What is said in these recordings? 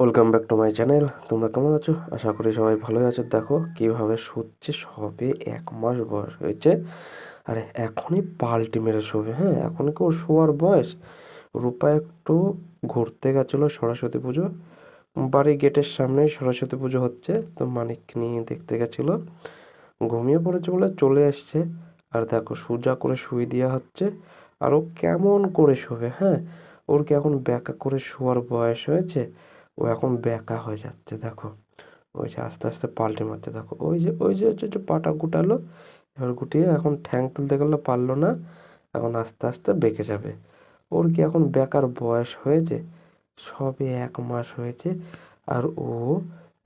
Welcome back to my channel. তোমরা কেমন আছো? আশা করি সবাই ভালোই আছো। দেখো কীভাবে শুচ্ছে, সবে 1 মাস বয়স হয়েছে আর এখনই পাল্টি মেরে শোবে। হ্যাঁ, এখন কি ওর শোয়ার বয়স? রূপা একটু ঘুরতে গেছিলো সরস্বতী পুজো, বাড়ির গেটের সামনেই সরস্বতী পুজো হচ্ছে, তো মানিককে নিয়ে দেখতে গেছিলো। ঘুমিয়ে পড়েছে বলে চলে এসছে। আর দেখো সোজা করে শুয়ে দেওয়া হচ্ছে, আর ও কেমন করে শোবে। হ্যাঁ, ওর কি এখন ব্যাকা করে শোয়ার বয়স হয়েছে? ও এখন ব্যাকা হয়ে যাচ্ছে। দেখো ওই যে আস্তে আস্তে পাল্টে মারছে। দেখো ওই যে পাটা গুটালো, এবার গুটিয়ে এখন ঠ্যাং তুলতে গেলে পারলো না, এখন আস্তে আস্তে বেঁকে যাবে। ওর কি এখন বেকার বয়স হয়েছে? সবে 1 মাস হয়েছে আর ও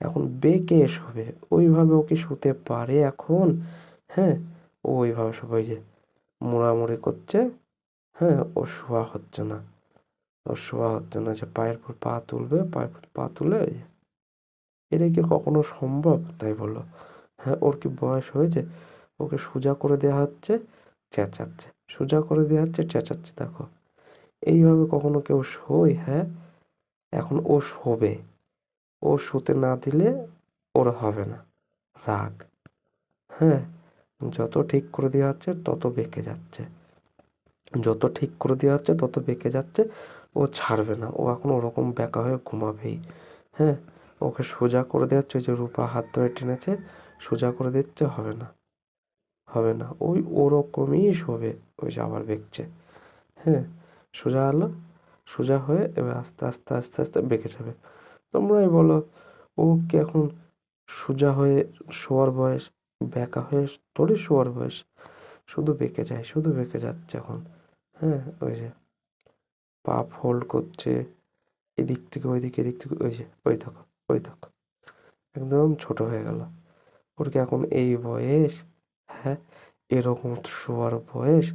এখন বেঁকে শোবে। ওইভাবে ও কি শুতে পারে এখন? হ্যাঁ, ও ওইভাবে শোবে। ওই যে মোড়ামুড়ি করছে। হ্যাঁ, ও শোয়া হচ্ছে না। ওর শোয়া হচ্ছে না, যে পায়ের পর পা তুলবে, পায়ের পর পা তুলে এটা কি কখনো সম্ভব? তাই বলো। হ্যাঁ, ওর কি বয়স হয়েছে? ওকে সোজা করে দেওয়া হচ্ছে, চেঁচাচ্ছে। সোজা করে দেওয়া হচ্ছে, চেঁচাচ্ছে। দেখো এইভাবে কখনো কেউ শোয়? হ্যাঁ, এখন ও শোবে। ও শুতে না দিলে ওর হবে না, রাগ। হ্যাঁ, যত ঠিক করে দেওয়া হচ্ছে তত বেঁকে যাচ্ছে, যত ঠিক করে দেওয়া হচ্ছে তত বেঁকে যাচ্ছে। ও ছাড়বে না, ও এখন ওরকম ব্যাকা হয়ে ঘুমাবেই। হ্যাঁ, ওকে সোজা করে দেওয়া হচ্ছে। ওই যে রূপা হাত ধরে টেনেছে, সোজা করে দিচ্ছে, হবে না, হবে না। ওই ওরকমই শোবে। ওই যে আবার বেঁকছে। হ্যাঁ, সোজা হলো, সোজা হয়ে এবার আস্তে আস্তে আস্তে আস্তে বেঁকে যাবে। তোমরাই বলো, ও কি এখন সোজা হয়ে শোয়ার বয়স? বেঁকা হয়ে থোড়ি শোয়ার বয়স। শুধু বেঁকে যায়, শুধু বেঁকে যাচ্ছে এখন। হ্যাঁ, ওই যে পা ফোল্ড করছে, এদিক থেকে ওইদিকে, এদিক থেকে ওই যে, ওই দেখো, ওই দেখো, একদম ছোট হয়ে গেল। ওর কি এখন এই বয়স? হ্যাঁ, এরকম শোয়ার বয়স?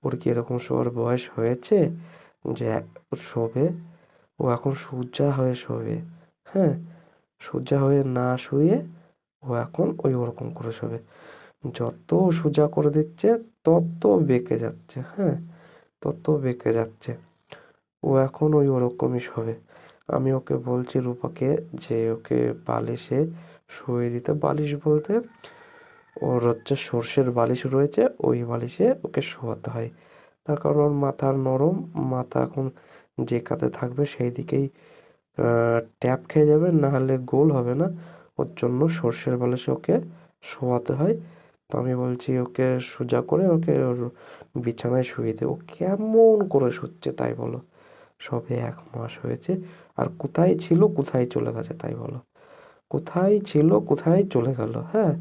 ওর কি এরকম শোয়ার বয়স হয়েছে যে ও শোবে? ও এখন সোজা হয়ে শোবে। হ্যাঁ, সোজা হয়ে না শুয়ে ও এখন ওই ওরকম করে শোবে। যত সোজা করে দিচ্ছে তত বেঁকে যাচ্ছে। হ্যাঁ, তত বেঁকে যাচ্ছে। ও এখন ওই ওরকমই শোবে। আমি ওকে বলছি রূপাকে যে ওকে বালিশে শুইয়ে দিতে। বালিশ বলতে ওর হচ্ছে সর্ষের বালিশ রয়েছে, ওই বালিশে ওকে শোয়াতে হয়। তার কারণ ওর মাথা নরম, মাথা এখন যে কাতে থাকবে সেই দিকেই ট্যাপ খেয়ে যাবে, না হলে গোল হবে না। ওর জন্য সর্ষের বালিশে ওকে শোয়াতে হয়। তো আমি বলছি ওকে সোজা করে ওকে ওর বিছানায় শুইয়ে দে। ও কেমন করে শুচ্ছে তাই বলো? সবে 1 মাস হয়েছে আর কোথায় ছিল, কোথায় চলে গেছে তাই বলো? কোথায় ছিল, কোথায় চলে গেল? হ্যাঁ,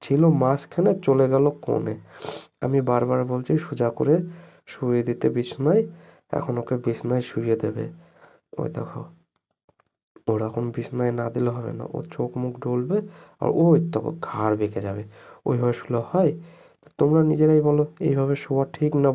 ছিল মাঝখানে, চলে গেল কোণে। আমি বারবার বলছি সোজা করে শুইয়ে দিতে বিছানায়, এখন ওকে বিছানায় শুইয়ে দেবে। ওই দেখো, ওর এখন বিছানায় না দিলে হবে না। ও চোখ মুখ ডলবে আর ওই দেখো ঘাড় বেঁকে যাবে। ওইভাবে শুলে হয়? তোমরা নিজেরাই বলো, এইভাবে শোয়া ঠিক না